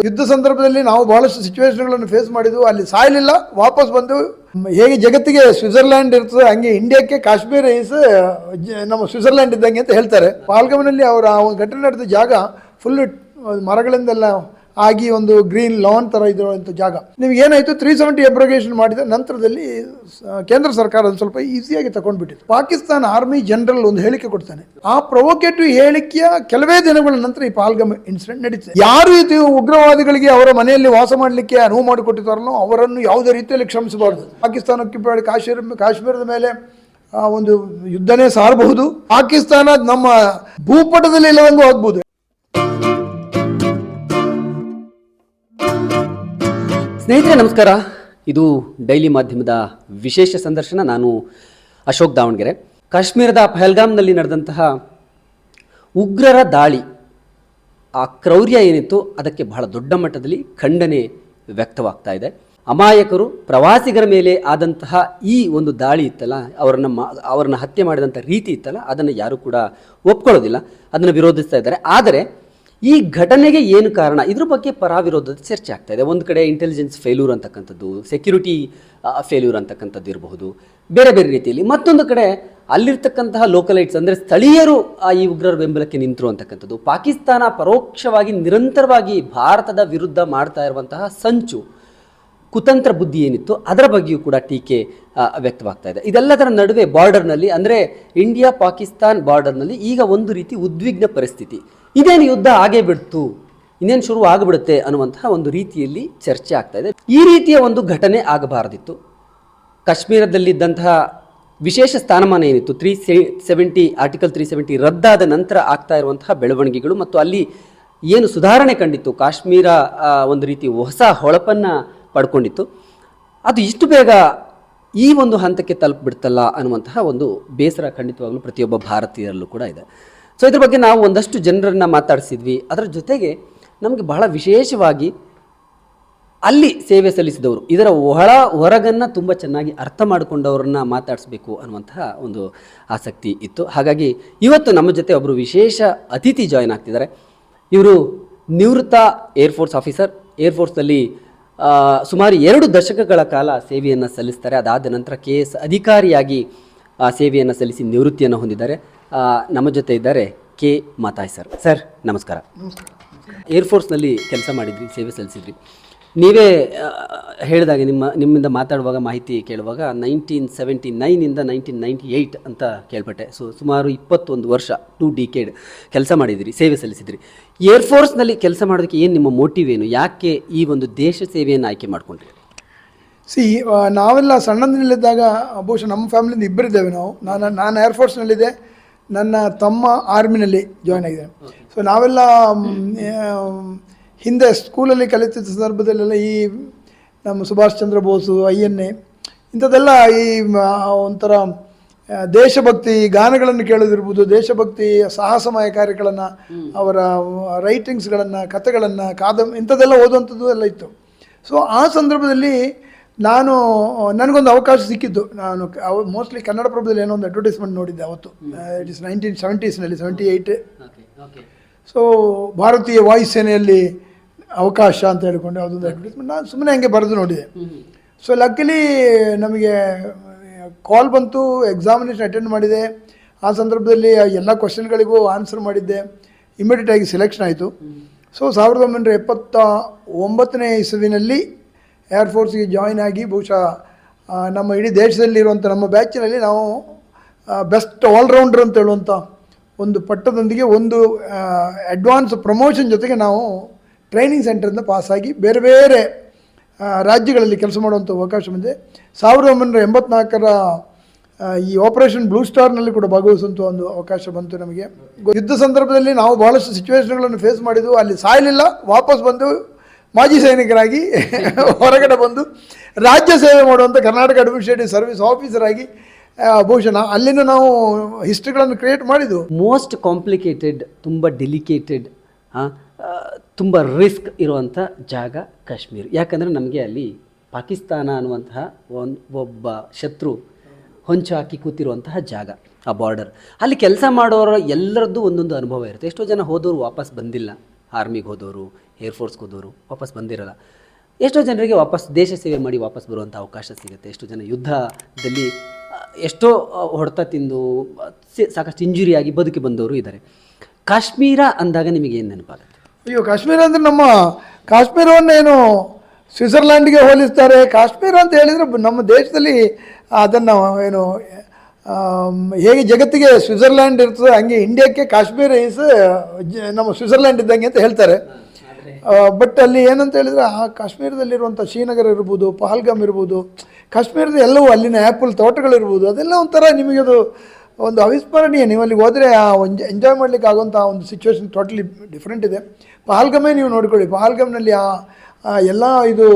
ಯುದ್ಧ ಸಂದರ್ಭದಲ್ಲಿ ನಾವು ಬಹಳಷ್ಟು ಸಿಚುವೇಶನ್ಗಳನ್ನು ಫೇಸ್ ಮಾಡಿದ್ವು. ಅಲ್ಲಿ ಸಾಯಲಿಲ್ಲ, ವಾಪಸ್ ಬಂದು ಹೇಗೆ ಜಗತ್ತಿಗೆ ಸ್ವಿಟ್ಜರ್ಲ್ಯಾಂಡ್ ಇರ್ತದೆ ಹಂಗೆ ಇಂಡಿಯಾಕ್ಕೆ ಕಾಶ್ಮೀರ ಈಸ್ ನಮ್ಮ ಸ್ವಿಟ್ಜರ್ಲ್ಯಾಂಡ್ ಇದ್ದಂಗೆ ಅಂತ ಹೇಳ್ತಾರೆ. ಪಾಲ್ಗಮನಲ್ಲಿ ಅವರ ಆ ಒಂದು ಘಟನೆ ನಡೆದ ಜಾಗ ಫುಲ್ ಮರಗಳಿಂದೆಲ್ಲ ಆಗಿ ಒಂದು ಗ್ರೀನ್ ಲಾನ್ ಥರ ಇರುವಂಥ ಜಾಗ. ನಿಮ್ಗೆ ಏನಾಯಿತು, 370 ಅಬ್ರೋಗೇಷನ್ ಮಾಡಿದ ನಂತರದಲ್ಲಿ ಕೇಂದ್ರ ಸರ್ಕಾರ ಒಂದು ಸ್ವಲ್ಪ ಈಸಿಯಾಗಿ ತಗೊಂಡ್ಬಿಟ್ಟಿತ್ತು. ಪಾಕಿಸ್ತಾನ ಆರ್ಮಿ ಜನರಲ್ ಒಂದು ಹೇಳಿಕೆ ಕೊಡ್ತಾನೆ. ಆ ಪ್ರೊವೊಕೇಟಿವ್ ಹೇಳಿಕೆಯ ಕೆಲವೇ ದಿನಗಳ ನಂತರ ಈ ಪಾಲ್ಗಮ್ ಇನ್ಸಿಡೆಂಟ್ ನಡೀತದೆ. ಯಾರು ಇದು ಉಗ್ರವಾದಿಗಳಿಗೆ ಅವರ ಮನೆಯಲ್ಲಿ ವಾಸ ಮಾಡಲಿಕ್ಕೆ ಅನುವು ಮಾಡಿಕೊಟ್ಟಿದ್ದಾರಲ್ಲೋ ಅವರನ್ನು ಯಾವುದೇ ರೀತಿಯಲ್ಲಿ ಕ್ಷಮಿಸಬಾರ್ದು. ಪಾಕಿಸ್ತಾನಕ್ಕೆ ಕಾಶ್ಮೀರದ ಮೇಲೆ ಒಂದು ಯುದ್ಧನೇ ಸಾರಬಹುದು. ಪಾಕಿಸ್ತಾನ ನಮ್ಮ ಭೂಪಟದಲ್ಲಿ ಇಲ್ಲದಂಗೂ ಆಗ್ಬೋದು. ಸ್ನೇಹಿತರೆ ನಮಸ್ಕಾರ, ಇದು ಡೈಲಿ ಮಾಧ್ಯಮದ ವಿಶೇಷ ಸಂದರ್ಶನ. ನಾನು ಅಶೋಕ್ ದಾವಣಗೆರೆ. ಕಾಶ್ಮೀರದ ಪಹಲ್ಗಾಮ್ನಲ್ಲಿ ನಡೆದಂತಹ ಉಗ್ರರ ದಾಳಿ, ಆ ಕ್ರೌರ್ಯ ಏನಿತ್ತು ಅದಕ್ಕೆ ಬಹಳ ದೊಡ್ಡ ಮಟ್ಟದಲ್ಲಿ ಖಂಡನೆ ವ್ಯಕ್ತವಾಗ್ತಾ ಇದೆ. ಅಮಾಯಕರು ಪ್ರವಾಸಿಗರ ಮೇಲೆ ಆದಂತಹ ಈ ಒಂದು ದಾಳಿ ಇತ್ತಲ್ಲ, ಅವರನ್ನ ಹತ್ಯೆ ಮಾಡಿದಂಥ ರೀತಿ ಇತ್ತಲ್ಲ, ಅದನ್ನು ಯಾರೂ ಕೂಡ ಒಪ್ಕೊಳ್ಳೋದಿಲ್ಲ, ಅದನ್ನು ವಿರೋಧಿಸ್ತಾ ಇದ್ದಾರೆ. ಆದರೆ ಈ ಘಟನೆಗೆ ಏನು ಕಾರಣ, ಇದ್ರ ಬಗ್ಗೆ ಪರಾವಿರೋಧದ ಚರ್ಚೆ ಆಗ್ತಾ ಇದೆ. ಒಂದು ಕಡೆ ಇಂಟೆಲಿಜೆನ್ಸ್ ಫೇಲ್ಯೂರ್ ಅಂತಕ್ಕಂಥದ್ದು, ಸೆಕ್ಯೂರಿಟಿ ಫೇಲ್ಯೂರ್ ಅಂತಕ್ಕಂಥದ್ದು ಇರಬಹುದು, ಬೇರೆ ಬೇರೆ ರೀತಿಯಲ್ಲಿ. ಮತ್ತೊಂದು ಕಡೆ ಅಲ್ಲಿರ್ತಕ್ಕಂತಹ ಲೋಕಲೈಟ್ಸ್ ಅಂದರೆ ಸ್ಥಳೀಯರು ಈ ಉಗ್ರರ ಬೆಂಬಲಕ್ಕೆ ನಿಂತರು ಅಂತಕ್ಕಂಥದ್ದು. ಪಾಕಿಸ್ತಾನ ಪರೋಕ್ಷವಾಗಿ ನಿರಂತರವಾಗಿ ಭಾರತದ ವಿರುದ್ಧ ಮಾಡ್ತಾ ಇರುವಂತಹ ಸಂಚು, ಕುತಂತ್ರ ಬುದ್ಧಿ ಏನಿತ್ತು ಅದರ ಬಗ್ಗೆಯೂ ಕೂಡ ಟೀಕೆ ವ್ಯಕ್ತವಾಗ್ತಾ ಇದೆ. ಇದೆಲ್ಲದರ ನಡುವೆ ಬಾರ್ಡರ್ನಲ್ಲಿ, ಅಂದರೆ ಇಂಡಿಯಾ ಪಾಕಿಸ್ತಾನ್ ಬಾರ್ಡರ್ನಲ್ಲಿ ಈಗ ಒಂದು ರೀತಿ ಉದ್ವಿಗ್ನ ಪರಿಸ್ಥಿತಿ. ಇದೇನು ಯುದ್ಧ ಆಗೇ ಬಿಡ್ತು, ಇನ್ನೇನು ಶುರು ಆಗಿಬಿಡುತ್ತೆ ಅನ್ನುವಂತಹ ಒಂದು ರೀತಿಯಲ್ಲಿ ಚರ್ಚೆ ಆಗ್ತಾ ಇದೆ. ಈ ರೀತಿಯ ಒಂದು ಘಟನೆ ಆಗಬಾರದಿತ್ತು. ಕಾಶ್ಮೀರದಲ್ಲಿದ್ದಂತಹ ವಿಶೇಷ ಸ್ಥಾನಮಾನ ಏನಿತ್ತು, 370 ಆರ್ಟಿಕಲ್ 370 ರದ್ದಾದ ನಂತರ ಆಗ್ತಾ ಇರುವಂತಹ ಬೆಳವಣಿಗೆಗಳು ಮತ್ತು ಅಲ್ಲಿ ಏನು ಸುಧಾರಣೆ ಕಂಡಿತ್ತು, ಕಾಶ್ಮೀರ ಒಂದು ರೀತಿ ಹೊಸ ಹೊಳಪನ್ನು ಪಡ್ಕೊಂಡಿತ್ತು, ಅದು ಇಷ್ಟು ಬೇಗ ಈ ಒಂದು ಹಂತಕ್ಕೆ ತಲುಪಿಬಿಡ್ತಲ್ಲ ಅನ್ನುವಂತಹ ಒಂದು ಬೇಸರ ಖಂಡಿತವಾಗಲೂ ಪ್ರತಿಯೊಬ್ಬ ಭಾರತೀಯರಲ್ಲೂ ಕೂಡ ಇದೆ. ಸೊ ಇದ್ರ ಬಗ್ಗೆ ನಾವು ಒಂದಷ್ಟು ಜನರನ್ನು ಮಾತಾಡಿಸಿದ್ವಿ. ಅದರ ಜೊತೆಗೆ ನಮಗೆ ಬಹಳ ವಿಶೇಷವಾಗಿ ಅಲ್ಲಿ ಸೇವೆ ಸಲ್ಲಿಸಿದವರು, ಇದರ ಹೊರಗನ್ನು ತುಂಬ ಚೆನ್ನಾಗಿ ಅರ್ಥ ಮಾಡಿಕೊಂಡವ್ರನ್ನ ಮಾತಾಡಿಸ್ಬೇಕು ಅನ್ನುವಂತಹ ಒಂದು ಆಸಕ್ತಿ ಇತ್ತು. ಹಾಗಾಗಿ ಇವತ್ತು ನಮ್ಮ ಜೊತೆ ಒಬ್ಬರು ವಿಶೇಷ ಅತಿಥಿ ಜಾಯ್ನ್ ಆಗ್ತಿದ್ದಾರೆ. ಇವರು ನಿವೃತ್ತ ಏರ್ಫೋರ್ಸ್ ಆಫೀಸರ್, ಏರ್ಫೋರ್ಸ್ನಲ್ಲಿ ಸುಮಾರು 2 ದಶಕಗಳ ಕಾಲ ಸೇವೆಯನ್ನು ಸಲ್ಲಿಸ್ತಾರೆ. ಅದಾದ ನಂತರ KS ಅಧಿಕಾರಿಯಾಗಿ ಸೇವೆಯನ್ನು ಸಲ್ಲಿಸಿ ನಿವೃತ್ತಿಯನ್ನು ಹೊಂದಿದ್ದಾರೆ. ನಮ್ಮ ಜೊತೆ ಇದ್ದಾರೆ ಕೆ ಮಾತಾಯ್ ಸರ್. ಸರ್ ನಮಸ್ಕಾರ. ಏರ್ಫೋರ್ಸ್ನಲ್ಲಿ ಕೆಲಸ ಮಾಡಿದ್ರಿ, ಸೇವೆ ಸಲ್ಲಿಸಿದ್ರಿ. ನೀವೇ ಹೇಳಿದಾಗೆ ನಿಮ್ಮಿಂದ ಮಾತಾಡುವಾಗ, ಮಾಹಿತಿ ಕೇಳುವಾಗ 1979 1998 ಅಂತ ಕೇಳ್ಪಟ್ಟೆ. ಸೊ ಸುಮಾರು 21 ವರ್ಷ, 2 ಡಿಕೇಡ್ ಕೆಲಸ ಮಾಡಿದಿರಿ, ಸೇವೆ ಸಲ್ಲಿಸಿದ್ರಿ. ಏರ್ಫೋರ್ಸ್ನಲ್ಲಿ ಕೆಲಸ ಮಾಡೋದಕ್ಕೆ ಏನು ನಿಮ್ಮ ಮೋಟಿವ್ ಏನು, ಯಾಕೆ ಈ ಒಂದು ದೇಶ ಸೇವೆಯನ್ನು ಆಯ್ಕೆ ಮಾಡಿಕೊಂಡ್ರಿ? ನಾವೆಲ್ಲ ಸಣ್ಣದಿನಲ್ಲಿದ್ದಾಗ ಬಹುಶಃ ನಮ್ಮ ಫ್ಯಾಮಿಲಿಯಿಂದ ಇಬ್ಬರಿದ್ದೇವೆ ನಾವು. ನಾನು ಏರ್ಫೋರ್ಸ್ನಲ್ಲಿದ್ದೆ, ನನ್ನ ತಮ್ಮ ಆರ್ಮಿನಲ್ಲಿ ಜಾಯ್ನ್ ಆಗಿದ್ದೇನೆ. ಸೊ ನಾವೆಲ್ಲ ಹಿಂದೆ ಸ್ಕೂಲಲ್ಲಿ ಕಲಿತಿದ್ದ ಸಂದರ್ಭದಲ್ಲೆಲ್ಲ ಈ ನಮ್ಮ ಸುಭಾಷ್ ಚಂದ್ರ ಬೋಸು, INA ಇಂಥದ್ದೆಲ್ಲ ಈ ಒಂಥರ ದೇಶಭಕ್ತಿ ಗಾನಗಳನ್ನು ಕೇಳೋದಿರ್ಬೋದು, ದೇಶಭಕ್ತಿ ಸಾಹಸಮಯ ಕಾರ್ಯಗಳನ್ನು, ಅವರ ರೈಟಿಂಗ್ಸ್ಗಳನ್ನು, ಕಥೆಗಳನ್ನು, ಇಂಥದ್ದೆಲ್ಲ ಓದುವಂಥದ್ದು ಎಲ್ಲ ಇತ್ತು. ಸೊ ಆ ಸಂದರ್ಭದಲ್ಲಿ ನನಗೊಂದು ಅವಕಾಶ ಸಿಕ್ಕಿದ್ದು. ನಾನು ಮೋಸ್ಟ್ಲಿ ಕನ್ನಡಪ್ರಭದಲ್ಲಿ ಏನೋ ಒಂದು ಅಡ್ವರ್ಟೈಸ್ಮೆಂಟ್ ನೋಡಿದ್ದೆ ಅವತ್ತು. It is 1970ನಲ್ಲಿ 78. ಸೊ ಭಾರತೀಯ ವಾಯುಸೇನೆಯಲ್ಲಿ ಅವಕಾಶ ಅಂತ ಹೇಳಿಕೊಂಡು ಯಾವುದೊಂದು ಅಡ್ವರ್ಟೈಸ್ಮೆಂಟ್ ನಾನು ಸುಮ್ಮನೆ ಹಂಗೆ ಬರೆದು ನೋಡಿದೆ. ಸೊ ಲಕ್ಕಲಿ ನಮಗೆ ಕಾಲ್ ಬಂತು, ಎಕ್ಸಾಮಿನೇಷನ್ ಅಟೆಂಡ್ ಮಾಡಿದೆ. ಆ ಸಂದರ್ಭದಲ್ಲಿ ಎಲ್ಲ ಕ್ವಶನ್ಗಳಿಗೂ ಆನ್ಸರ್ ಮಾಡಿದ್ದೆ. ಇಮಿಡಿಯೇಟಾಗಿ ಸೆಲೆಕ್ಷನ್ ಆಯಿತು. ಸೊ 1979ನೇ ಇಸವಿನಲ್ಲಿ ಏರ್ಫೋರ್ಸ್ಗೆ ಜಾಯ್ನ್ ಆಗಿ ಬಹುಶಃ ನಮ್ಮ ಇಡೀ ದೇಶದಲ್ಲಿರುವಂಥ ನಮ್ಮ ಬ್ಯಾಚಿನಲ್ಲಿ ನಾವು ಬೆಸ್ಟ್ ಆಲ್ರೌಂಡರ್ ಅಂತ ಹೇಳುವಂಥ ಒಂದು ಪಟ್ಟದೊಂದಿಗೆ ಒಂದು ಅಡ್ವಾನ್ಸ್ ಪ್ರಮೋಷನ್ ಜೊತೆಗೆ ನಾವು ಟ್ರೈನಿಂಗ್ ಸೆಂಟರಿಂದ ಪಾಸಾಗಿ ಬೇರೆ ಬೇರೆ ರಾಜ್ಯಗಳಲ್ಲಿ ಕೆಲಸ ಮಾಡುವಂಥ ಅವಕಾಶ ಬಂದಿದೆ. 1984ರ ಈ ಆಪರೇಷನ್ ಬ್ಲೂ ಸ್ಟಾರ್ನಲ್ಲಿ ಕೂಡ ಭಾಗವಹಿಸುವಂಥ ಒಂದು ಅವಕಾಶ ಬಂತು ನಮಗೆ. ಯುದ್ಧ ಸಂದರ್ಭದಲ್ಲಿ ನಾವು ಭಾಳಷ್ಟು ಸಿಚುವೇಶನ್ಗಳನ್ನು ಫೇಸ್ ಮಾಡಿದ್ವು. ಅಲ್ಲಿ ಸಾಯಲಿಲ್ಲ, ವಾಪಸ್ ಬಂದು ಮಾಜಿ ಸೈನಿಕರಾಗಿ ಹೊರಗಡೆ ಬಂದು ರಾಜ್ಯ ಸೇವೆ ಮಾಡುವಂಥ ಕರ್ನಾಟಕ ಅಡ್ಮಿನಿಸ್ಟ್ರೇಟಿವ್ ಸರ್ವಿಸ್ ಆಫೀಸರ್ ಆಗಿ ಬಹುಶಃ ಅಲ್ಲಿಂದ ನಾವು ಹಿಸ್ಟ್ರಿಗಳನ್ನು ಕ್ರಿಯೇಟ್ ಮಾಡಿದ್ವು. ಮೋಸ್ಟ್ ಕಾಂಪ್ಲಿಕೇಟೆಡ್, ತುಂಬ ಡೆಲಿಕೇಟೆಡ್, ತುಂಬ ರಿಸ್ಕ್ ಇರುವಂಥ ಜಾಗ ಕಾಶ್ಮೀರ. ಯಾಕಂದರೆ ನಮಗೆ ಅಲ್ಲಿ ಪಾಕಿಸ್ತಾನ ಅನ್ನುವಂತಹ ಒಬ್ಬ ಶತ್ರು ಹೊಂಚು ಹಾಕಿ ಕೂತಿರುವಂತಹ ಜಾಗ, ಆ ಬಾರ್ಡರ್. ಅಲ್ಲಿ ಕೆಲಸ ಮಾಡೋರ ಎಲ್ಲರದ್ದು ಒಂದೊಂದು ಅನುಭವ ಇರುತ್ತೆ. ಎಷ್ಟೋ ಜನ ಹೋದವರು ವಾಪಸ್ ಬಂದಿಲ್ಲ, ಆರ್ಮಿಗೆ ಹೋದವರು, ಏರ್ಫೋರ್ಸ್ಗೆ ಹೋದವರು ವಾಪಸ್ ಬಂದಿರಲ್ಲ. ಎಷ್ಟೋ ಜನರಿಗೆ ವಾಪಸ್ ದೇಶ ಸೇವೆ ಮಾಡಿ ವಾಪಸ್ ಬರುವಂಥ ಅವಕಾಶ ಸಿಗುತ್ತೆ. ಎಷ್ಟೋ ಜನ ಯುದ್ಧದಲ್ಲಿ ಎಷ್ಟೋ ಹೊಡೆತ ತಿಂದು ಸಾಕಷ್ಟು ಇಂಜುರಿ ಆಗಿ ಬದುಕಿ ಬಂದವರು ಇದ್ದಾರೆ. ಕಾಶ್ಮೀರ ಅಂದಾಗ ನಿಮಗೆ ಏನು ನೆನಪಾಗುತ್ತೆ? ಅಯ್ಯೋ, ಕಾಶ್ಮೀರ ಅಂದರೆ ನಮ್ಮ ಕಾಶ್ಮೀರವನ್ನೇನು ಸ್ವಿಟ್ಜರ್ಲ್ಯಾಂಡ್ಗೆ ಹೋಲಿಸ್ತಾರೆ. ಕಾಶ್ಮೀರ ಅಂತ ಹೇಳಿದರೆ ನಮ್ಮ ದೇಶದಲ್ಲಿ ಅದನ್ನು ಏನು ಹೇಗೆ ಜಗತ್ತಿಗೆ ಸ್ವಿಟ್ಜರ್ಲ್ಯಾಂಡ್ ಇರ್ತದೆ ಹಂಗೆ ಇಂಡಿಯಾಕ್ಕೆ ಕಾಶ್ಮೀರ ಈಸ್ ನಮ್ಮ ಸ್ವಿಟ್ಜರ್ಲ್ಯಾಂಡ್ ಇದ್ದಂಗೆ ಅಂತ ಹೇಳ್ತಾರೆ. ಬಟ್ ಅಲ್ಲಿ ಏನಂತ ಹೇಳಿದರೆ ಆ ಕಾಶ್ಮೀರದಲ್ಲಿರುವಂಥ ಶ್ರೀನಗರ ಇರ್ಬೋದು, ಪಹಲ್ಗಾಮ್ ಇರ್ಬೋದು, ಕಾಶ್ಮೀರದ ಎಲ್ಲವೂ ಅಲ್ಲಿನ ಆ್ಯಪಲ್ ತೋಟಗಳಿರ್ಬೋದು, ಅದೆಲ್ಲ ಒಂಥರ ನಿಮಗೆ ಅದು ಒಂದು ಅವಿಸ್ಮರಣೀಯ. ನೀವು ಅಲ್ಲಿಗೆ ಹೋದರೆ ಆ ಎಂಜಾಯ್ ಮಾಡಲಿಕ್ಕೆ ಆಗುವಂಥ ಒಂದು ಸಿಚುವೇಶನ್ ಟೋಟಲಿ ಡಿಫ್ರೆಂಟ್ ಇದೆ. ಪಹಲ್ಗಾಮೇ ನೀವು ನೋಡ್ಕೊಳ್ಳಿ, ಪಹಲ್ಗಾಮ್ನಲ್ಲಿ ಎಲ್ಲ ಇದು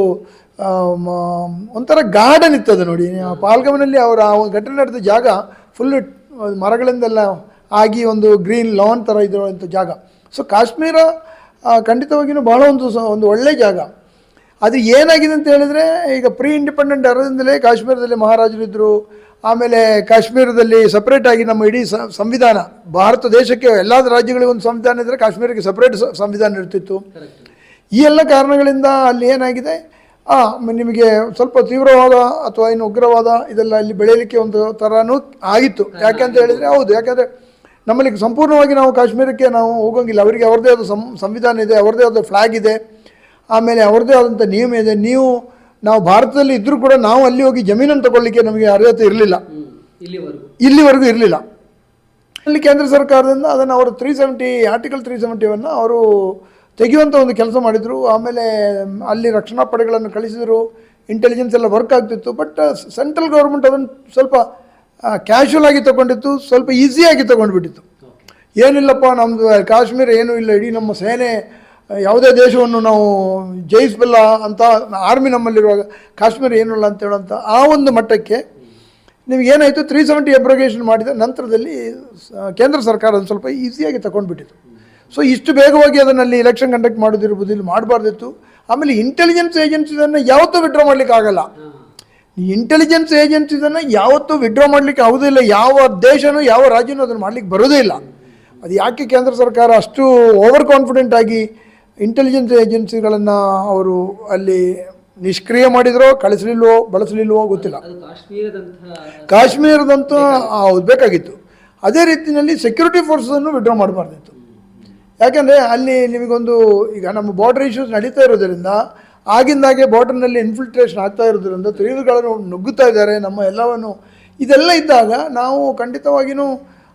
ಒಂಥರ ಗಾರ್ಡನ್ ಇರ್ತದೆ ನೋಡಿ. ಪಹಲ್ಗಾಮ್ನಲ್ಲಿ ಅವರ ಆ ಘಟನೆ ನಡೆದ ಜಾಗ ಫುಲ್ಲು ಮರಗಳಿಂದೆಲ್ಲ ಆಗಿ ಒಂದು ಗ್ರೀನ್ ಲಾನ್ ಥರ ಇರುವಂಥ ಜಾಗ. ಸೊ ಕಾಶ್ಮೀರ ಖಂಡಿತವಾಗಿಯೂ ಬಹಳ ಒಂದು ಒಳ್ಳೆಯ ಜಾಗ. ಅದು ಏನಾಗಿದೆ ಅಂತ ಹೇಳಿದರೆ, ಈಗ ಪ್ರೀ ಇಂಡಿಪೆಂಡೆಂಟ್ ಅರದಿಂದಲೇ ಕಾಶ್ಮೀರದಲ್ಲಿ ಮಹಾರಾಜರಿದ್ದರು. ಆಮೇಲೆ ಕಾಶ್ಮೀರದಲ್ಲಿ ಸಪ್ರೇಟಾಗಿ ನಮ್ಮ ಇಡೀ ಸಂವಿಧಾನ, ಭಾರತ ದೇಶಕ್ಕೆ ಎಲ್ಲ ರಾಜ್ಯಗಳಿಗೂ ಒಂದು ಸಂವಿಧಾನ ಇದ್ದರೆ ಕಾಶ್ಮೀರಕ್ಕೆ ಸಪ್ರೇಟ್ ಸಂವಿಧಾನ ಇರ್ತಿತ್ತು. ಈ ಎಲ್ಲ ಕಾರಣಗಳಿಂದ ಅಲ್ಲಿ ಏನಾಗಿದೆ, ನಿಮಗೆ ಸ್ವಲ್ಪ ತೀವ್ರವಾದ ಅಥವಾ ಇನ್ನು ಉಗ್ರವಾದ ಇದೆಲ್ಲ ಇಲ್ಲಿ ಬೆಳೆಯಲಿಕ್ಕೆ ಒಂದು ಥರನೂ ಆಗಿತ್ತು. ಯಾಕೆಂತ ಹೇಳಿದರೆ ಹೌದು, ಯಾಕೆಂದರೆ ನಮ್ಮಲ್ಲಿ ಸಂಪೂರ್ಣವಾಗಿ ನಾವು ಕಾಶ್ಮೀರಕ್ಕೆ ನಾವು ಹೋಗೋಂಗಿಲ್ಲ. ಅವರಿಗೆ ಅವ್ರದ್ದೇ ಆದ ಸಂವಿಧಾನ ಇದೆ, ಅವ್ರದ್ದೇ ಆದ ಫ್ಲ್ಯಾಗ್ ಇದೆ, ಆಮೇಲೆ ಅವ್ರದ್ದೇ ಆದಂಥ ನಿಯಮ ಇದೆ. ನಾವು ಭಾರತದಲ್ಲಿ ಇದ್ದರೂ ಕೂಡ ನಾವು ಅಲ್ಲಿ ಹೋಗಿ ಜಮೀನನ್ನು ತಗೊಳ್ಳಿಕ್ಕೆ ನಮಗೆ ಅರ್ಹತೆ ಇರಲಿಲ್ಲ, ಇಲ್ಲಿವರೆಗೂ ಇರಲಿಲ್ಲ. ಅಲ್ಲಿ ಕೇಂದ್ರ ಸರ್ಕಾರದಿಂದ ಅದನ್ನು ಅವರು ಆರ್ಟಿಕಲ್ 370 ಅವರು ತೆಗೆಯುವಂಥ ಒಂದು ಕೆಲಸ ಮಾಡಿದರು. ಆಮೇಲೆ ಅಲ್ಲಿ ರಕ್ಷಣಾ ಪಡೆಗಳನ್ನು ಕಳಿಸಿದರು, ಇಂಟೆಲಿಜೆನ್ಸ್ ಎಲ್ಲ ವರ್ಕ್ ಆಗ್ತಿತ್ತು. ಬಟ್ ಸೆಂಟ್ರಲ್ ಗೌರ್ಮೆಂಟ್ ಅದನ್ನು ಸ್ವಲ್ಪ ಕ್ಯಾಶುವಲ್ ಆಗಿ ತೊಗೊಂಡಿತ್ತು, ಸ್ವಲ್ಪ ಈಸಿಯಾಗಿ ತೊಗೊಂಡ್ಬಿಟ್ಟಿತ್ತು. ಏನಿಲ್ಲಪ್ಪ ನಮ್ಮದು ಕಾಶ್ಮೀರ ಏನೂ ಇಲ್ಲ, ಇಡೀ ನಮ್ಮ ಸೇನೆ ಯಾವುದೇ ದೇಶವನ್ನು ನಾವು ಜಯಿಸಬಲ್ಲ ಅಂತ ಆರ್ಮಿ ನಮ್ಮಲ್ಲಿರುವಾಗ ಕಾಶ್ಮೀರ ಏನೂ ಇಲ್ಲ ಅಂತ ಹೇಳೋಂಥ ಆ ಒಂದು ಮಟ್ಟಕ್ಕೆ ನಿಮಗೇನಾಯಿತು, 370 ಅಬ್ರೋಗೇಷನ್ ಮಾಡಿದ ನಂತರದಲ್ಲಿ ಕೇಂದ್ರ ಸರ್ಕಾರ ಅದನ್ನು ಸ್ವಲ್ಪ ಈಸಿಯಾಗಿ ತಗೊಂಡ್ಬಿಟ್ಟಿತ್ತು. ಸೊ ಇಷ್ಟು ಬೇಗವಾಗಿ ಅದನ್ನಲ್ಲಿ ಎಲೆಕ್ಷನ್ ಕಂಡಕ್ಟ್ ಮಾಡೋದಿರ್ಬೋದು, ಇಲ್ಲಿ ಮಾಡಬಾರ್ದಿತ್ತು. ಆಮೇಲೆ ಇಂಟೆಲಿಜೆನ್ಸ್ ಏಜೆನ್ಸಿದನ್ನು ಯಾವತ್ತೂ ವಿಡ್ರಾ ಮಾಡಲಿಕ್ಕೆ ಆಗಲ್ಲ. ಇಂಟೆಲಿಜೆನ್ಸ್ ಏಜೆನ್ಸಿದನ್ನು ಯಾವತ್ತೂ ವಿಡ್ರಾ ಮಾಡಲಿಕ್ಕೆ ಆಗೋದಿಲ್ಲ. ಯಾವ ದೇಶನೂ ಯಾವ ರಾಜ್ಯನೂ ಅದನ್ನು ಮಾಡಲಿಕ್ಕೆ ಬರೋದೇ ಇಲ್ಲ. ಅದು ಯಾಕೆ ಕೇಂದ್ರ ಸರ್ಕಾರ ಅಷ್ಟು ಓವರ್ ಕಾನ್ಫಿಡೆಂಟ್ ಆಗಿ ಇಂಟೆಲಿಜೆನ್ಸ್ ಏಜೆನ್ಸಿಗಳನ್ನು ಅವರು ಅಲ್ಲಿ ನಿಷ್ಕ್ರಿಯ ಮಾಡಿದ್ರೋ, ಬಳಸಲಿಲ್ವೋ ಗೊತ್ತಿಲ್ಲ. ಕಾಶ್ಮೀರದಂತ ಬೇಕಾಗಿತ್ತು. ಅದೇ ರೀತಿಯಲ್ಲಿ ಸೆಕ್ಯೂರಿಟಿ ಫೋರ್ಸನ್ನು ವಿಡ್ರಾ ಮಾಡಬಾರ್ದಿತ್ತು. ಯಾಕೆಂದರೆ ಅಲ್ಲಿ ನಿಮಗೊಂದು ಈಗ ನಮ್ಮ ಬಾರ್ಡರ್ ಇಶ್ಯೂಸ್ ನಡೀತಾ ಇರೋದರಿಂದ, ಆಗಿಂದಾಗೆ ಬಾರ್ಡರ್ನಲ್ಲಿ ಇನ್ಫಿಲ್ಟ್ರೇಷನ್ ಆಗ್ತಾ ಇರೋದ್ರಿಂದ ತೀವ್ರಗಳನ್ನು ನುಗ್ಗುತ್ತಾ ಇದ್ದಾರೆ ನಮ್ಮ ಎಲ್ಲವನ್ನು. ಇದೆಲ್ಲ ಇದ್ದಾಗ ನಾವು ಖಂಡಿತವಾಗಿಯೂ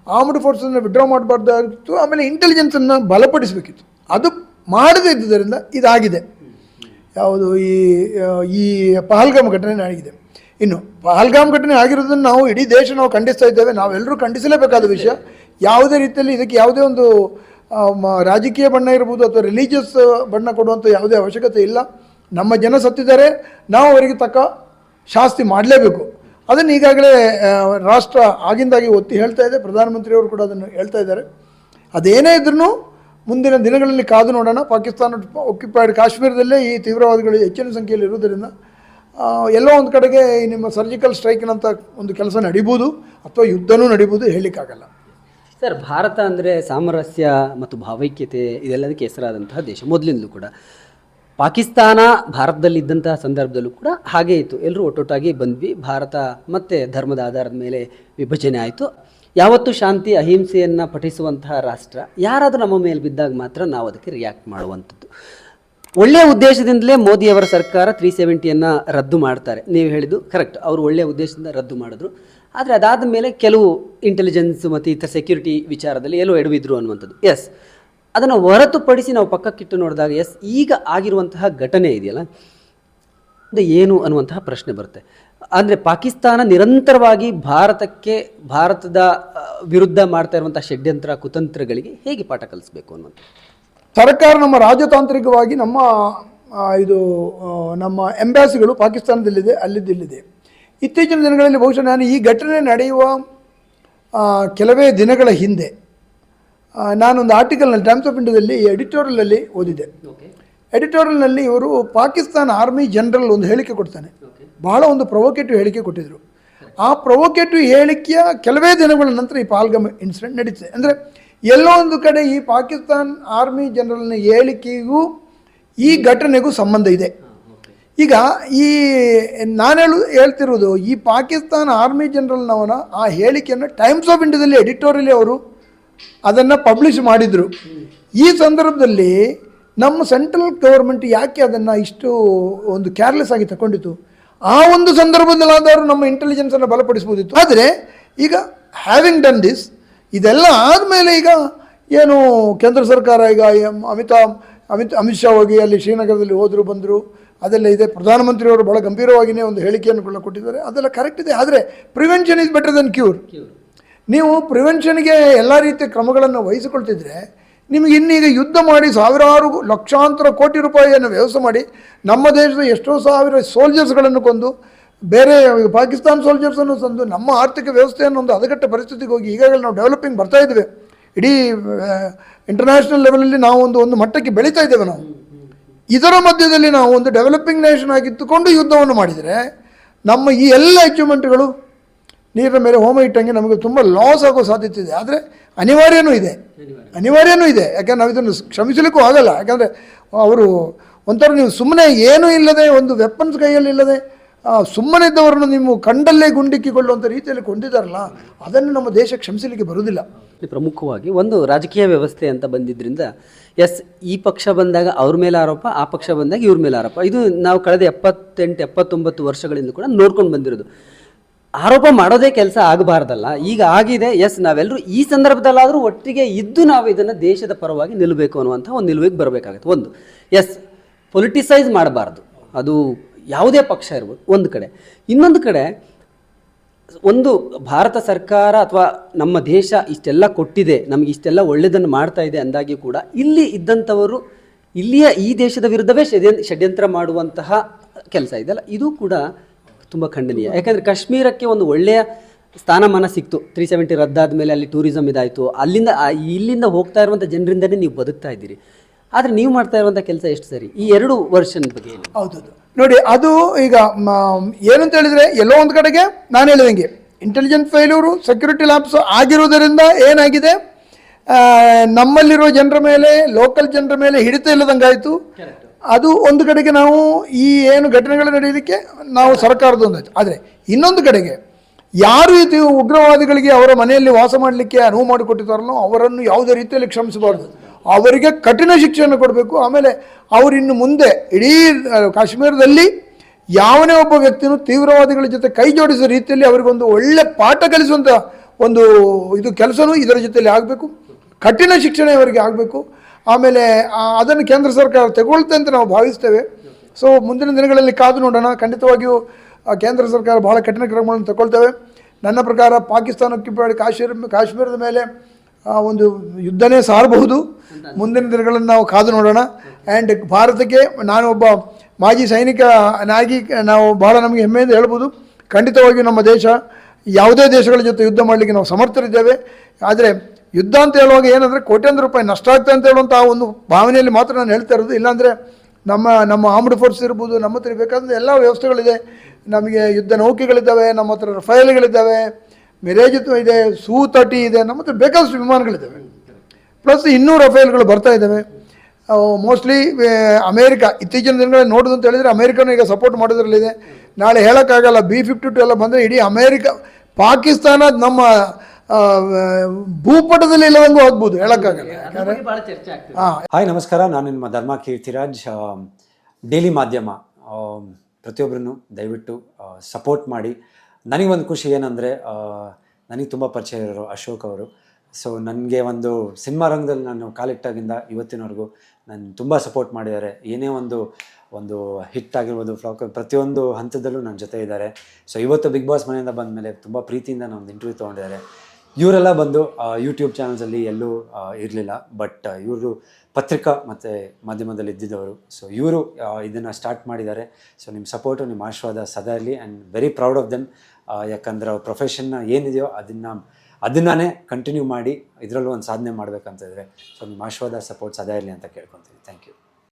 ಆರ್ಮ್ಡ್ ಫೋರ್ಸನ್ನು ವಿಡ್ರಾ ಮಾಡಬಾರ್ದಾಗಿತ್ತು. ಆಮೇಲೆ ಇಂಟೆಲಿಜೆನ್ಸನ್ನು ಬಲಪಡಿಸಬೇಕಿತ್ತು. ಅದು ಮಾಡದೇ ಇದ್ದುದರಿಂದ ಇದಾಗಿದೆ. ಯಾವುದು ಈ ಪಹಲ್ಗಾಮ್ ಘಟನೆ ಆಗಿದೆ. ಇನ್ನು ಪಹಲ್ಗಾಮ್ ಘಟನೆ ಆಗಿರೋದನ್ನು ನಾವು ಇಡೀ ದೇಶ ನಾವು ಖಂಡಿಸ್ತಾ ಇದ್ದೇವೆ. ನಾವೆಲ್ಲರೂ ಖಂಡಿಸಲೇಬೇಕಾದ ವಿಷಯ. ಯಾವುದೇ ರೀತಿಯಲ್ಲಿ ಇದಕ್ಕೆ ಯಾವುದೇ ಒಂದು ರಾಜಕೀಯ ಬಣ್ಣ ಇರ್ಬೋದು ಅಥವಾ ರಿಲಿಜಿಯಸ್ ಬಣ್ಣ ಕೊಡುವಂಥ ಯಾವುದೇ ಅವಶ್ಯಕತೆ ಇಲ್ಲ. ನಮ್ಮ ಜನ ಸತ್ತಿದ್ದಾರೆ, ನಾವು ಅವರಿಗೆ ತಕ್ಕ ಶಾಸ್ತಿ ಮಾಡಲೇಬೇಕು. ಅದನ್ನು ಈಗಾಗಲೇ ರಾಷ್ಟ್ರ ಆಗಿಂದಾಗಿ ಒತ್ತಿ ಹೇಳ್ತಾ ಇದೆ. ಪ್ರಧಾನಮಂತ್ರಿಯವರು ಕೂಡ ಅದನ್ನು ಹೇಳ್ತಾ ಇದ್ದಾರೆ. ಅದೇನೇ ಇದ್ರೂ ಮುಂದಿನ ದಿನಗಳಲ್ಲಿ ಕಾದು ನೋಡೋಣ. ಪಾಕಿಸ್ತಾನ ಆಕ್ಯುಪೈಡ್ ಕಾಶ್ಮೀರದಲ್ಲೇ ಈ ತೀವ್ರವಾದಿಗಳು ಹೆಚ್ಚಿನ ಸಂಖ್ಯೆಯಲ್ಲಿ ಇರುವುದರಿಂದ ಎಲ್ಲೋ ಒಂದು ಕಡೆಗೆ ನಿಮ್ಮ ಸರ್ಜಿಕಲ್ ಸ್ಟ್ರೈಕ್ನಂಥ ಒಂದು ಕೆಲಸ ನಡೀಬೋದು ಅಥವಾ ಯುದ್ಧನೂ ನಡೀಬೋದು, ಹೇಳಲಿಕ್ಕಾಗಲ್ಲ. ಸರ್, ಭಾರತ ಅಂದರೆ ಸಾಮರಸ್ಯ ಮತ್ತು ಭಾವೈಕ್ಯತೆ ಇದೆಲ್ಲದಕ್ಕೆ ಹೆಸರಾದಂತಹ ದೇಶ ಮೊದಲಿಂದಲೂ ಕೂಡ. ಪಾಕಿಸ್ತಾನ ಭಾರತದಲ್ಲಿ ಇದ್ದಂತಹ ಸಂದರ್ಭದಲ್ಲೂ ಕೂಡ ಹಾಗೇ ಇತ್ತು. ಎಲ್ಲರೂ ಒಟ್ಟೊಟ್ಟಾಗಿ ಬಂದ್ವಿ. ಭಾರತ ಮತ್ತೆ ಧರ್ಮದ ಆಧಾರದ ಮೇಲೆ ವಿಭಜನೆ ಆಯಿತು. ಯಾವತ್ತೂ ಶಾಂತಿ ಅಹಿಂಸೆಯನ್ನು ಪಠಿಸುವಂತಹ ರಾಷ್ಟ್ರ. ಯಾರಾದರೂ ನಮ್ಮ ಮೇಲೆ ಬಿದ್ದಾಗ ಮಾತ್ರ ನಾವು ಅದಕ್ಕೆ ರಿಯಾಕ್ಟ್ ಮಾಡುವಂಥದ್ದು. ಒಳ್ಳೆಯ ಉದ್ದೇಶದಿಂದಲೇ ಮೋದಿಯವರ ಸರ್ಕಾರ 370 ರದ್ದು ಮಾಡ್ತಾರೆ. ನೀವು ಹೇಳಿದ್ದು ಕರೆಕ್ಟ್, ಅವರು ಒಳ್ಳೆಯ ಉದ್ದೇಶದಿಂದ ರದ್ದು ಮಾಡಿದ್ರು. ಆದರೆ ಅದಾದ ಮೇಲೆ ಕೆಲವು ಇಂಟೆಲಿಜೆನ್ಸ್ ಮತ್ತು ಇತರ ಸೆಕ್ಯೂರಿಟಿ ವಿಚಾರದಲ್ಲಿ ಎಲ್ಲೋ ಎಡವಿದ್ರು ಅನ್ನುವಂಥದ್ದು. ಎಸ್, ಅದನ್ನು ಹೊರತುಪಡಿಸಿ ನಾವು ಪಕ್ಕಕ್ಕಿಟ್ಟು ನೋಡಿದಾಗ ಎಸ್, ಈಗ ಆಗಿರುವಂತಹ ಘಟನೆ ಇದೆಯಲ್ಲ, ಅದು ಏನು ಅನ್ನುವಂತಹ ಪ್ರಶ್ನೆ ಬರುತ್ತೆ. ಅಂದರೆ ಪಾಕಿಸ್ತಾನ ನಿರಂತರವಾಗಿ ಭಾರತದ ವಿರುದ್ಧ ಮಾಡ್ತಾ ಇರುವಂಥ ಷಡ್ಯಂತ್ರ ಕುತಂತ್ರಗಳಿಗೆ ಹೇಗೆ ಪಾಠ ಕಲಿಸಬೇಕು ಅನ್ನುವಂಥ ಸರ್ಕಾರ ನಮ್ಮ ರಾಜತಾಂತ್ರಿಕವಾಗಿ ನಮ್ಮ ಎಂಬಾಸಿಗಳು ಪಾಕಿಸ್ತಾನದಲ್ಲಿದೆ, ಅಲ್ಲಿದ್ದಿಲ್ಲಿದೆ. ಇತ್ತೀಚಿನ ದಿನಗಳಲ್ಲಿ ಬಹುಶಃ ನಾನು ಈ ಘಟನೆ ನಡೆಯುವ ಕೆಲವೇ ದಿನಗಳ ಹಿಂದೆ ನಾನೊಂದು ಆರ್ಟಿಕಲ್ನಲ್ಲಿ ಟೈಮ್ಸ್ ಆಫ್ ಇಂಡಿಯಾದಲ್ಲಿ ಎಡಿಟೋರಿಯಲಲ್ಲಿ ಓದಿದೆ. ಎಡಿಟೋರಿಯಲ್ನಲ್ಲಿ ಇವರು ಪಾಕಿಸ್ತಾನ ಆರ್ಮಿ ಜನರಲ್ ಒಂದು ಹೇಳಿಕೆ ಕೊಡ್ತಾನೆ. ಬಹಳ ಒಂದು ಪ್ರೊವೊಕೇಟಿವ್ ಹೇಳಿಕೆ ಕೊಟ್ಟಿದ್ದರು. ಆ ಪ್ರೊವೊಕೇಟಿವ್ ಹೇಳಿಕೆಯ ಕೆಲವೇ ದಿನಗಳ ನಂತರ ಈ ಪಹಲ್ಗಾಮ್ ಇನ್ಸಿಡೆಂಟ್ ನಡೀತದೆ. ಅಂದರೆ ಎಲ್ಲೋ ಒಂದು ಕಡೆ ಈ ಪಾಕಿಸ್ತಾನ್ ಆರ್ಮಿ ಜನರಲ್ನ ಹೇಳಿಕೆಗೂ ಈ ಘಟನೆಗೂ ಸಂಬಂಧ ಇದೆ. ಈಗ ಈ ನಾನು ಹೇಳ್ತಿರೋದು ಈ ಪಾಕಿಸ್ತಾನ ಆರ್ಮಿ ಜನರಲ್ನವನ ಆ ಹೇಳಿಕೆಯನ್ನು ಟೈಮ್ಸ್ ಆಫ್ ಇಂಡಿಯಾದಲ್ಲಿ ಎಡಿಟೋರಿಯಲಿ ಅವರು ಅದನ್ನು ಪಬ್ಲಿಷ್ ಮಾಡಿದರು. ಈ ಸಂದರ್ಭದಲ್ಲಿ ನಮ್ಮ ಸೆಂಟ್ರಲ್ ಗೌರ್ಮೆಂಟ್ ಯಾಕೆ ಅದನ್ನು ಇಷ್ಟು ಒಂದು ಕೇರ್ಲೆಸ್ ಆಗಿ ತಗೊಂಡಿತು? ಆ ಒಂದು ಸಂದರ್ಭದಲ್ಲಾದರೂ ನಮ್ಮ ಇಂಟೆಲಿಜೆನ್ಸನ್ನು ಬಲಪಡಿಸ್ಬೋದಿತ್ತು. ಆದರೆ ಈಗ ಹ್ಯಾವಿಂಗ್ ಡನ್ ದಿಸ್, ಇದೆಲ್ಲ ಆದಮೇಲೆ ಈಗ ಏನು ಕೇಂದ್ರ ಸರ್ಕಾರ ಈಗ ಅಮಿತ್ ಶಾ ಹೋಗಿ ಅಲ್ಲಿ ಶ್ರೀನಗರದಲ್ಲಿ ಹೋದರು ಬಂದರು, ಅದೆಲ್ಲ ಇದೆ. ಪ್ರಧಾನಮಂತ್ರಿಯವರು ಭಾಳ ಗಂಭೀರವಾಗಿಯೇ ಒಂದು ಹೇಳಿಕೆಯನ್ನು ಕೊಟ್ಟಿದ್ದಾರೆ, ಅದೆಲ್ಲ ಕರೆಕ್ಟ್ ಇದೆ. ಆದರೆ prevention is better then cure. ನೀವು ಪ್ರಿವೆನ್ಷನ್ಗೆ ಎಲ್ಲ ರೀತಿಯ ಕ್ರಮಗಳನ್ನು ವಹಿಸಿಕೊಳ್ತಿದ್ರೆ ನಿಮಗೆ ಇನ್ನೀಗ ಯುದ್ಧ ಮಾಡಿ ಸಾವಿರಾರು ಲಕ್ಷಾಂತರ ಕೋಟಿ ರೂಪಾಯಿಯನ್ನು ವ್ಯವಸ್ಥೆ ಮಾಡಿ ನಮ್ಮ ದೇಶದ ಎಷ್ಟೋ ಸಾವಿರ ಸೋಲ್ಜರ್ಸ್ಗಳನ್ನು ಕೊಂದು ಬೇರೆ ಪಾಕಿಸ್ತಾನ ಸೋಲ್ಜರ್ಸನ್ನು ತಂದು ನಮ್ಮ ಆರ್ಥಿಕ ವ್ಯವಸ್ಥೆಯನ್ನು ಒಂದು ಹದಗೆಟ್ಟ ಪರಿಸ್ಥಿತಿಗೆ ಹೋಗಿ ಈಗಾಗಲೇ ನಾವು ಡೆವಲಪಿಂಗ್ ಬರ್ತಾ ಇದ್ದೇವೆ. ಇಡೀ ಇಂಟರ್ನ್ಯಾಷನಲ್ ಲೆವೆಲಲ್ಲಿ ನಾವು ಒಂದು ಮಟ್ಟಕ್ಕೆ ಬೆಳೀತಾ ಇದ್ದೇವೆ. ನಾವು ಇದರ ಮಧ್ಯದಲ್ಲಿ ನಾವು ಒಂದು ಡೆವಲಪಿಂಗ್ ನೇಷನ್ ಆಗಿದ್ದುಕೊಂಡು ಯುದ್ಧವನ್ನು ಮಾಡಿದರೆ ನಮ್ಮ ಈ ಎಲ್ಲ ಅಚೀವ್ಮೆಂಟ್ಗಳು ನೀರಿನ ಮೇಲೆ ಹೋಮ ಇಟ್ಟಂಗೆ ನಮಗೆ ತುಂಬ ಲಾಸ್ ಆಗೋ ಸಾಧ್ಯತೆ ಇದೆ. ಆದರೆ ಅನಿವಾರ್ಯನೂ ಇದೆ. ಯಾಕೆಂದ್ರೆ ನಾವು ಇದನ್ನು ಕ್ಷಮಿಸಲಿಕ್ಕೂ ಆಗಲ್ಲ. ಯಾಕಂದರೆ ಅವರು ಒಂಥರ ನೀವು ಸುಮ್ಮನೆ ಏನೂ ಇಲ್ಲದೆ ಒಂದು ವೆಪನ್ಸ್ ಕೈಯಲ್ಲಿ ಇಲ್ಲದೆ ಸುಮ್ಮನೆ ಇದ್ದವರನ್ನು ನೀವು ಕಂಡಲ್ಲೇ ಗುಂಡಿಕ್ಕಿಕೊಳ್ಳುವಂಥ ರೀತಿಯಲ್ಲಿ ಕೊಂಡಿದ್ದಾರಲ್ಲ, ಅದನ್ನು ನಮ್ಮ ದೇಶ ಕ್ಷಮಿಸಲಿಕ್ಕೆ ಬರುವುದಿಲ್ಲ. ಪ್ರಮುಖವಾಗಿ ಒಂದು ರಾಜಕೀಯ ವ್ಯವಸ್ಥೆ ಅಂತ ಬಂದಿದ್ದರಿಂದ ಈ ಪಕ್ಷ ಬಂದಾಗ ಅವ್ರ ಮೇಲೆ ಆರೋಪ, ಆ ಪಕ್ಷ ಬಂದಾಗ ಇವ್ರ ಮೇಲೆ ಆರೋಪ. ಇದು ನಾವು ಕಳೆದ 78-79 ವರ್ಷಗಳಿಂದ ಕೂಡ ನೋಡ್ಕೊಂಡು ಬಂದಿರೋದು. ಆರೋಪ ಮಾಡೋದೇ ಕೆಲಸ ಆಗಬಾರ್ದಲ್ಲ, ಈಗ ಆಗಿದೆ. ನಾವೆಲ್ಲರೂ ಈ ಸಂದರ್ಭದಲ್ಲಾದರೂ ಒಟ್ಟಿಗೆ ಇದ್ದು ನಾವು ಇದನ್ನು ದೇಶದ ಪರವಾಗಿ ನಿಲ್ಲಬೇಕು ಅನ್ನುವಂಥ ಒಂದು ನಿಲುವಿಗೆ ಬರಬೇಕಾಗುತ್ತೆ. ಒಂದು ಪೊಲಿಟಿಸೈಸ್ ಮಾಡಬಾರ್ದು, ಅದು ಯಾವುದೇ ಪಕ್ಷ ಇರ್ಬೋದು ಒಂದು ಕಡೆ. ಇನ್ನೊಂದು ಕಡೆ ಒಂದು ಭಾರತ ಸರ್ಕಾರ ಅಥವಾ ನಮ್ಮ ದೇಶ ಇಷ್ಟೆಲ್ಲ ಕೊಟ್ಟಿದೆ, ನಮಗೆ ಇಷ್ಟೆಲ್ಲ ಒಳ್ಳೆಯದನ್ನು ಮಾಡ್ತಾ ಇದೆ ಅಂದಾಗಿ ಕೂಡ ಇಲ್ಲಿ ಇದ್ದಂಥವರು ಈ ದೇಶದ ವಿರುದ್ಧವೇ ಷಡ್ಯಂತ್ರ ಮಾಡುವಂತಹ ಕೆಲಸ ಇದೆಯಲ್ಲ, ಇದು ಕೂಡ ತುಂಬ ಖಂಡನೀಯ. ಯಾಕಂದರೆ ಕಾಶ್ಮೀರಕ್ಕೆ ಒಂದು ಒಳ್ಳೆಯ ಸ್ಥಾನಮಾನ ಸಿಕ್ತು. 370 ರದ್ದಾದ ಮೇಲೆ ಅಲ್ಲಿ ಟೂರಿಸಮ್ ಇದಾಯಿತು. ಇಲ್ಲಿಂದ ಹೋಗ್ತಾ ಇರುವಂಥ ಜನರಿಂದನೇ ನೀವು ಬದುಕ್ತಾ ಇದ್ದೀರಿ. ಆದರೆ ನೀವು ಮಾಡ್ತಾ ಇರುವಂಥ ಕೆಲಸ ಎಷ್ಟು ಸರಿ? ಈ 2 ವರ್ಷದ ಬಗ್ಗೆ ಹೌದು ನೋಡಿ, ಅದು ಈಗ ಏನಂತ ಹೇಳಿದರೆ ಎಲ್ಲೋ ಒಂದು ಕಡೆಗೆ ನಾನು ಹೇಳಿದಂಗೆ ಇಂಟೆಲಿಜೆನ್ಸ್ ಫೇಲ್ಯೂರು, ಸೆಕ್ಯೂರಿಟಿ ಲ್ಯಾಪ್ಸ್ ಆಗಿರೋದರಿಂದ ಏನಾಗಿದೆ, ನಮ್ಮಲ್ಲಿರೋ ಜನರ ಮೇಲೆ, ಲೋಕಲ್ ಜನರ ಮೇಲೆ ಹಿಡಿತ ಇಲ್ಲದಂಗಾಯಿತು. ಅದು ಒಂದು ಕಡೆಗೆ ನಾವು ಈ ಏನು ಘಟನೆಗಳು ನಡೆಯಲಿಕ್ಕೆ ನಾವು ಸರ್ಕಾರದ ಒಂದಾಯಿತು. ಆದರೆ ಇನ್ನೊಂದು ಕಡೆಗೆ ಯಾರು ಇದು ಉಗ್ರವಾದಿಗಳಿಗೆ ಅವರ ಮನೆಯಲ್ಲಿ ವಾಸ ಮಾಡಲಿಕ್ಕೆ ಅನುವು ಮಾಡಿಕೊಟ್ಟಿದ್ದಾರಲ್ಲೋ ಅವರನ್ನು ಯಾವುದೇ ರೀತಿಯಲ್ಲಿ ಕ್ಷಮಿಸಬಾರ್ದು, ಅವರಿಗೆ ಕಠಿಣ ಶಿಕ್ಷೆಯನ್ನು ಕೊಡಬೇಕು. ಆಮೇಲೆ ಅವರಿನ್ನು ಮುಂದೆ ಇಡೀ ಕಾಶ್ಮೀರದಲ್ಲಿ ಯಾವನೇ ಒಬ್ಬ ವ್ಯಕ್ತಿಯೂ ತೀವ್ರವಾದಿಗಳ ಜೊತೆ ಕೈ ಜೋಡಿಸೋ ರೀತಿಯಲ್ಲಿ ಅವರಿಗೊಂದು ಒಳ್ಳೆ ಪಾಠ ಕಲಿಸುವಂಥ ಒಂದು ಇದು ಕೆಲಸನೂ ಇದರ ಜೊತೆಯಲ್ಲಿ ಆಗಬೇಕು. ಕಠಿಣ ಶಿಕ್ಷಣ ಅವರಿಗೆ ಆಗಬೇಕು. ಆಮೇಲೆ ಅದನ್ನು ಕೇಂದ್ರ ಸರ್ಕಾರ ತಗೊಳ್ತೆ ಅಂತ ನಾವು ಭಾವಿಸ್ತೇವೆ. ಸೊ ಮುಂದಿನ ದಿನಗಳಲ್ಲಿ ಕಾದು ನೋಡೋಣ. ಖಂಡಿತವಾಗಿಯೂ ಕೇಂದ್ರ ಸರ್ಕಾರ ಬಹಳ ಕಠಿಣ ಕ್ರಮಗಳನ್ನು ತಗೊಳ್ತೇವೆ. ನನ್ನ ಪ್ರಕಾರ ಪಾಕಿಸ್ತಾನಕ್ಕೆ ಕಾಶ್ಮೀರದ ಮೇಲೆ ಒಂದು ಯುದ್ಧನೇ ಸಾರಬಹುದು. ಮುಂದಿನ ದಿನಗಳನ್ನು ನಾವು ಕಾದು ನೋಡೋಣ. ಆ್ಯಂಡ್ ಭಾರತಕ್ಕೆ ನಾನು ಒಬ್ಬ ಮಾಜಿ ಸೈನಿಕನಾಗಿ ನಾವು ಬಹಳ ನಮಗೆ ಹೆಮ್ಮೆಯಿಂದ ಹೇಳ್ಬೋದು, ಖಂಡಿತವಾಗಿಯೂ ನಮ್ಮ ದೇಶ ಯಾವುದೇ ದೇಶಗಳ ಜೊತೆ ಯುದ್ಧ ಮಾಡಲಿಕ್ಕೆ ನಾವು ಸಮರ್ಥರಿದ್ದೇವೆ. ಆದರೆ ಯುದ್ಧ ಅಂತ ಹೇಳುವಾಗ ಏನಂದರೆ ಕೋಟ್ಯಾಂತರ ರೂಪಾಯಿ ನಷ್ಟ ಆಗ್ತದೆ ಅಂತ ಹೇಳುವಂಥ ಒಂದು ಭಾವನೆಯಲ್ಲಿ ಮಾತ್ರ ನಾನು ಹೇಳ್ತಾ ಇರೋದು. ಇಲ್ಲಾಂದರೆ ನಮ್ಮ ಆರ್ಮ್ಡ್ ಫೋರ್ಸ್ ಇರ್ಬೋದು, ನಮ್ಮ ಹತ್ರ ಬೇಕಾದ ಎಲ್ಲ ವ್ಯವಸ್ಥೆಗಳಿದೆ. ನಮಗೆ ಯುದ್ಧ ನೌಕೆಗಳಿದ್ದಾವೆ, ನಮ್ಮ ಹತ್ರ ರಫೇಲ್ಗಳಿದ್ದಾವೆ, ಮಿರೇಜ್ ಇದೆ, Su-30 ಇದೆ, ನಮ್ಮ ಹತ್ರ ಬೇಕಾದಷ್ಟು ವಿಮಾನಗಳಿದ್ದಾವೆ. ಪ್ಲಸ್ ಇನ್ನೂ ರಫೇಲ್ಗಳು ಬರ್ತಾ ಇದ್ದಾವೆ. ಮೋಸ್ಟ್ಲಿ ಅಮೇರಿಕಾ ಇತ್ತೀಚಿನ ದಿನಗಳಲ್ಲಿ ನೋಡೋದು ಅಂತ ಹೇಳಿದರೆ ಅಮೇರಿಕನೂ ಈಗ ಸಪೋರ್ಟ್ ಮಾಡೋದ್ರಲ್ಲಿದೆ. ನಾಳೆ ಹೇಳೋಕ್ಕಾಗಲ್ಲ, B-52 ಎಲ್ಲ ಬಂದರೆ ಇಡೀ ಪಾಕಿಸ್ತಾನ ನಮ್ಮ ಭೂಪಟದಲ್ಲಿ ಇಲ್ಲದಂಗೂ ಆಗ್ಬೋದು, ಹೇಳೋಕ್ಕಾಗಲ್ಲ. ಹಾಯ್, ನಮಸ್ಕಾರ. ನಾನು ನಿಮ್ಮ ಧರ್ಮ ಕೀರ್ತಿರಾಜ್. ಡೈಲಿ ಮಾಧ್ಯಮ ಪ್ರತಿಯೊಬ್ಬರನ್ನು ದಯವಿಟ್ಟು ಸಪೋರ್ಟ್ ಮಾಡಿ. ನನಗೊಂದು ಖುಷಿ ಏನಂದರೆ, ನನಗೆ ತುಂಬ ಪರಿಚಯ ಇರೋರು ಅಶೋಕ್ ಅವರು. ಸೊ ನನಗೆ ಒಂದು ಸಿನಿಮಾ ರಂಗದಲ್ಲಿ ನಾನು ಕಾಲಿಟ್ಟಾಗಿಂದ ಇವತ್ತಿನವರೆಗೂ ನಾನು ತುಂಬ ಸಪೋರ್ಟ್ ಮಾಡಿದ್ದಾರೆ. ಏನೇ ಒಂದು ಹಿಟ್ ಆಗಿರ್ಬೋದು, ಫ್ಲಾಕ್, ಪ್ರತಿಯೊಂದು ಹಂತದಲ್ಲೂ ನನ್ನ ಜೊತೆ ಇದ್ದಾರೆ. ಸೊ ಇವತ್ತು ಬಿಗ್ ಬಾಸ್ ಮನೆಯಿಂದ ಬಂದ ಮೇಲೆ ತುಂಬ ಪ್ರೀತಿಯಿಂದ ಒಂದು ಇಂಟರ್ವ್ಯೂ ತೊಗೊಂಡಿದ್ದಾರೆ. ಇವರೆಲ್ಲ ಬಂದು ಯೂಟ್ಯೂಬ್ ಚಾನಲ್ಸಲ್ಲಿ ಎಲ್ಲೂ ಇರಲಿಲ್ಲ, ಬಟ್ ಇವರು ಪತ್ರಿಕಾ ಮತ್ತು ಮಾಧ್ಯಮದಲ್ಲಿ ಇದ್ದಿದ್ದವರು. ಸೊ ಇವರು ಇದನ್ನು ಸ್ಟಾರ್ಟ್ ಮಾಡಿದ್ದಾರೆ. ಸೊ ನಿಮ್ಮ ಸಪೋರ್ಟು, ನಿಮ್ಮ ಆಶೀರ್ವಾದ ಸದಾ ಇರಲಿ. And very proud of them. ಯಾಕಂದರೆ ಅವ್ರ ಪ್ರೊಫೆಷನ್ನ ಏನಿದೆಯೋ ಅದನ್ನೇ ಕಂಟಿನ್ಯೂ ಮಾಡಿ ಇದರಲ್ಲೂ ಒಂದು ಸಾಧನೆ ಮಾಡಬೇಕಂತಿದ್ರೆ. ಸೊ ನಿಮ್ಮ ಆಶೀರ್ವಾದ, ಸಪೋರ್ಟ್ ಸದಾ ಇರಲಿ ಅಂತ ಕೇಳ್ಕೊತೀನಿ. Thank you.